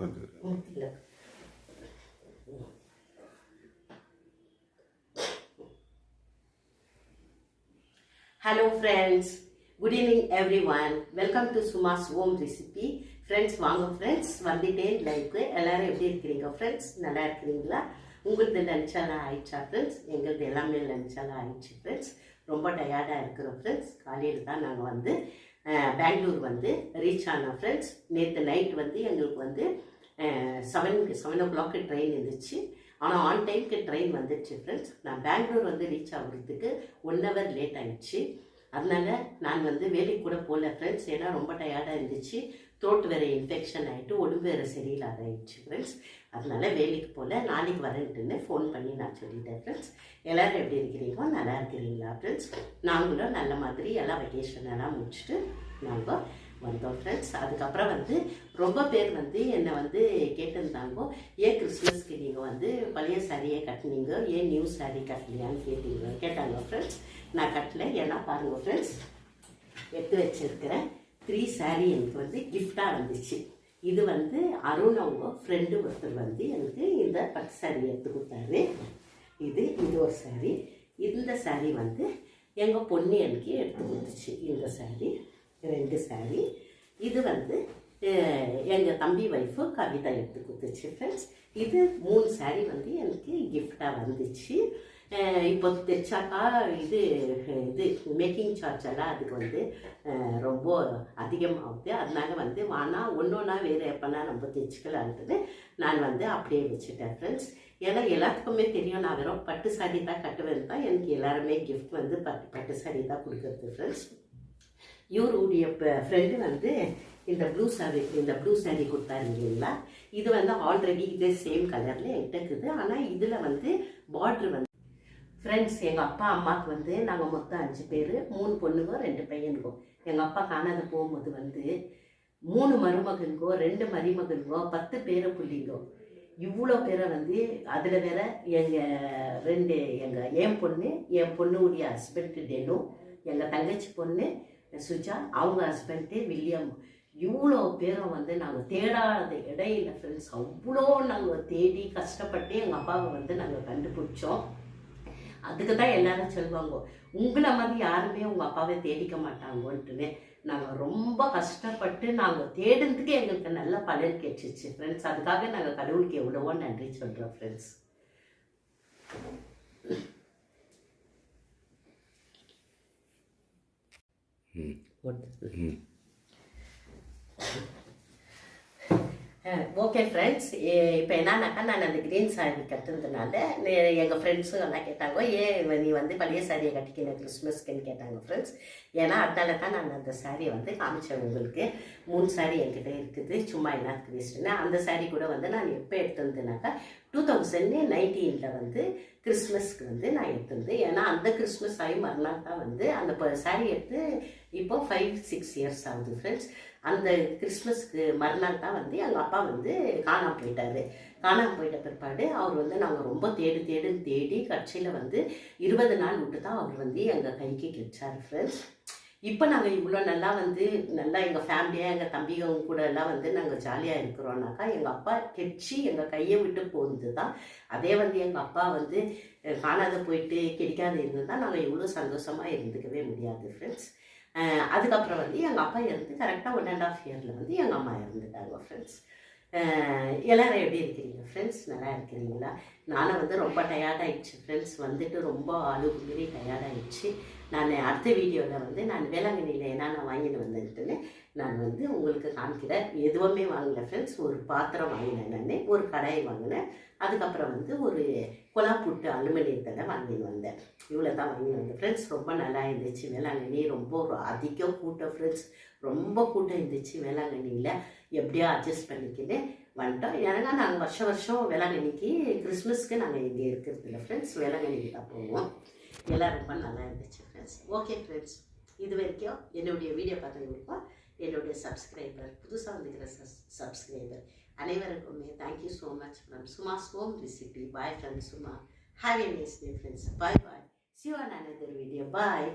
உட்காந்து. Hello friends, good evening everyone. Welcome to Suma's home recipe. Friends, வாங்க friends, வந்துட்டேன் like. எல்லாரும் எப்படி இருக்கிறீங்க ஃப்ரெண்ட்ஸ்? நல்லா இருக்கிறீங்களா? உங்களது லஞ்சாலாம் ஆயிடுச்சா ஃப்ரெண்ட்ஸ்? எங்களது எல்லாமே லஞ்சாலாம் ஆயிடுச்சு ஃப்ரெண்ட்ஸ். ரொம்ப டயர்டாக இருக்கிறோம் ஃப்ரெண்ட்ஸ். காலையில் தான் நாங்கள் வந்து பெங்களூர் வந்து ரீச் ஆனோம் ஃப்ரெண்ட்ஸ். நேற்று நைட் வந்து எங்களுக்கு வந்து 7 o'clock ட்ரெயின் இருந்துச்சு. ஆனால் ஆன் டைமுக்கு ட்ரெயின் வந்துடுச்சு ஃப்ரெண்ட்ஸ். நான் பெங்களூர் வந்து ரீச் ஆகிறதுக்கு 1 hour லேட் ஆகிடுச்சு. அதனால நான் வந்து வேலைக்கு கூட போகல ஃப்ரெண்ட்ஸ். ஏன்னா ரொம்ப டயர்டாக இருந்துச்சு. த்ரோட் வேறு இன்ஃபெக்ஷன் ஆகிட்டு உடம்பு வேறு சரியில்லாத ஆகிடுச்சு ஃப்ரெண்ட்ஸ். அதனால வேலைக்கு போகல. நாளைக்கு வரேன்ட்டுன்னு ஃபோன் பண்ணி நான் சொல்லிட்டேன் ஃப்ரெண்ட்ஸ். எல்லோரும் எப்படி இருக்கிறீங்களோ நல்லா இருக்கிறீங்களா ஃப்ரெண்ட்ஸ்? நாங்களும் நல்ல மாதிரி எல்லாம் வெக்கேஷன் எல்லாம் முடிச்சுட்டு நாங்கள் வந்தோம் ஃப்ரெண்ட்ஸ். அதுக்கப்புறம் வந்து ரொம்ப பேர் வந்து என்னை வந்து கேட்டிருந்தாங்கோ, ஏன் கிறிஸ்மஸ்க்கு நீங்கள் வந்து பழைய சாரியை கட்டினீங்க, ஏன் நியூ சாரீ கட்டலையான்னு கேட்டாங்க ஃப்ரெண்ட்ஸ். நான் கட்டலை. ஏன்னா பாருங்கள் ஃப்ரெண்ட்ஸ், எடுத்து வச்சிருக்கிறேன் 3 சாரீ எனக்கு வந்து கிஃப்டாக வந்துச்சு. இது வந்து அருண் அவங்க ஃப்ரெண்டு ஒருத்தர் வந்து எனக்கு இந்த பட்டு சாரீ எடுத்து கொடுத்தாரு. இது ஒரு சாரீ. இந்த சாரீ வந்து எங்கள் பொண்ணு எனக்கு எடுத்து கொடுத்துச்சு. இந்த சாரீ 2 சாரீ. இது வந்து எங்கள் தம்பி ஒய்ஃபு கவிதா எடுத்து கொடுத்துச்சு ஃப்ரெண்ட்ஸ். இது 3 சாரீ வந்து எனக்கு கிஃப்டாக வந்துச்சு. இப்போ தைச்சாக்கா இது மேக்கிங் சார்ஜ் எல்லாம் அதுக்கு வந்து ரொம்ப அதிகமாகுது. அதனால வந்து வானா ஒன்றா வேறு எப்போனா நம்ம தைச்சிக்கலான்ட்டு நான் வந்து அப்படியே வச்சுட்டேன் ஃப்ரெண்ட்ஸ். ஏன்னா எல்லாத்துக்குமே தெரியும், நான் வெறும் பட்டு சாரீ தான் கட்டுவேன் தான். எனக்கு எல்லாருமே கிஃப்ட் வந்து பட்டு சாரீ தான் கொடுக்குறது ஃப்ரெண்ட்ஸ். இவருடைய ஃப்ரெண்டு வந்து இந்த ப்ளூ சாரீ கொடுத்தாரு இல்லைங்களா. இது வந்து ஆல்ரெடி இதே சேம் கலரில் என்கிட்ட இருக்குது. ஆனால் இதில் வந்து பார்ட்ரு வந்து ஃப்ரெண்ட்ஸ், எங்கள் அப்பா அம்மாவுக்கு வந்து நாங்கள் மொத்தம் 5 பேர், 3 பொண்ணுங்கோ 2 பையனுங்கோ. எங்கள் அப்பா காணாத போகும்போது வந்து 3 மருமகனுங்கோ 2 மருமகனுங்கோ 10 பேரை பிள்ளைங்கோ. இவ்வளோ பேரை வந்து அதில் வேற என் பொண்ணுடைய ஹஸ்பண்டு டெனு, எங்கள் தங்கச்சி பொண்ணு சுஜா, அவங்க ஹஸ்பண்டு வில்லியம். இவ்வளோ பேரும் வந்து நாங்கள் தேடாத இடையில ஃப்ரெண்ட்ஸ், அவ்வளோ நாங்கள் தேடி கஷ்டப்பட்டு எங்கள் அப்பாவை வந்து நாங்கள் கண்டுபிடிச்சோம். அதுக்கு தான் எல்லாரும் சொல்லுவாங்க, உங்களை மாதிரி யாருமே உங்கள் அப்பாவை தேடிக்க மாட்டாங்கன்ட்டுன்னு. நாங்கள் ரொம்ப கஷ்டப்பட்டு நாங்கள் தேடுறதுக்கு எங்களுக்கு நல்ல பலன் கிடைச்சிச்சு ஃப்ரெண்ட்ஸ். அதுக்காக நாங்கள் கடவுளுக்கு எவ்வளவோ நன்றி சொல்கிறோம் ஃப்ரெண்ட்ஸ். ஓகே ஃப்ரெண்ட்ஸ், இப்போ என்னன்னாக்கா நான் அந்த க்ரீன் சாரீ கட்டுறதுனால எங்கள் ஃப்ரெண்ட்ஸும் எல்லாம் கேட்டாங்க, ஏன் நீ வந்து பழைய சாரியை கட்டிக்கின கிறிஸ்மஸ்க்குன்னு கேட்டாங்க ஃப்ரெண்ட்ஸ். ஏன்னா அதனால தான் நான் அந்த சாரியை வந்து காமிச்சேன் உங்களுக்கு. 3 சாரீ என்கிட்ட இருக்குது, சும்மா எல்லாத்துக்கு வேஸ்ட்டுன்னு. அந்த சாரீ கூட வந்து நான் எப்போ எடுத்துருந்தேனாக்கா 2019 வந்து கிறிஸ்மஸ்க்கு வந்து நான் எடுத்திருந்தேன். ஏன்னா அந்த கிறிஸ்மஸ் ஆகி மறுநாள் தான் வந்து அந்த சாரீ எடுத்து இப்போ 5-6 இயர்ஸ் ஆகுது ஃப்ரெண்ட்ஸ். அந்த கிறிஸ்மஸ்க்கு மறுநாள் தான் வந்து எங்கள் அப்பா வந்து காணாமல் போயிட்டார். காணாமல் போயிட்ட பிற்பாடு அவர் வந்து நாங்கள் ரொம்ப தேடி கட்சியில் வந்து 20 நாள் விட்டு தான் அவர் வந்து எங்கள் கைக்கு கிடைச்சார் ஃப்ரெண்ட்ஸ். இப்போ நாங்கள் இவ்வளோ நல்லா எங்கள் ஃபேமிலியாக எங்கள் தம்பிங்க கூட எல்லாம் வந்து நாங்கள் ஜாலியாக இருக்கிறோன்னாக்கா எங்கள் அப்பா கெட்சி எங்கள் கையை விட்டு போகுது தான். அதே வந்து எங்கள் அப்பா வந்து காணாத போயிட்டு கிடைக்காத இருந்தால் நாங்கள் இவ்வளோ சந்தோஷமாக இருந்துக்கவே முடியாது ஃப்ரெண்ட்ஸ். அதுக்கப்புறம் வந்து எங்கள் அப்பா இருந்து கரெக்டாக 1.5 இயரில் வந்து எங்கள் அம்மா இறந்துட்டாங்க ஃப்ரெண்ட்ஸ். எல்லோரும் எப்படி இருக்கிறீங்க ஃப்ரெண்ட்ஸ்? நல்லா இருக்கிறீங்களா? நானும் வந்து ரொம்ப டயர்டாகிடுச்சு ஃப்ரெண்ட்ஸ். வந்துட்டு ரொம்ப அளவுக்கு மீறி டயர்டாகிடுச்சு. நான் அடுத்த வீடியோவில் வந்து நான் வேளாங்கண்ணியில் என்னென்ன வாங்கிட்டு வந்துட்டுன்னு நான் வந்து உங்களுக்கு காமிக்கிறேன். எதுவுமே வாங்கலை ஃப்ரெண்ட்ஸ். ஒரு பாத்திரம் வாங்கினேன், நான் ஒரு கடாய் வாங்கினேன். அதுக்கப்புறம் வந்து ஒரு கொலாப்புட்டு அலுமினியத்தில் வாங்கிட்டு வந்தேன். இவ்வளோ தான் வாங்கி வந்தேன் ஃப்ரெண்ட்ஸ். ரொம்ப நல்லா இருந்துச்சு வேளாங்கண்ணி. ரொம்ப அதிக கூட்டம் ஃப்ரெண்ட்ஸ். ரொம்ப கூட்டம் இருந்துச்சு வேளாங்கண்ணியில். எப்படியோ அட்ஜஸ்ட் பண்ணிக்கிட்டு வந்துட்டோம். ஏன்னா நாங்கள் வருஷம் வேளாங்கண்ணிக்கு கிறிஸ்மஸ்க்கு நாங்கள் இங்கே இருக்கிறது இல்லை ஃப்ரெண்ட்ஸ். வேளாங்கண்ணிக்கு தான் போவோம். எல்லாம் ரொம்ப நல்லா இருந்துச்சு ஃப்ரெண்ட்ஸ். ஓகே ஃப்ரெண்ட்ஸ், இது வரைக்கும் என்னுடைய வீடியோ பார்த்தவங்களுக்கும் என்னுடைய சப்ஸ்கிரைபர், புதுசாக வந்துக்கிற சப்ஸ்கிரைபர் அனைவருக்குமே thank you so much from Suma's home recipe. Bye friends. Suma, have a nice day friends. Bye. See you on another video. Bye.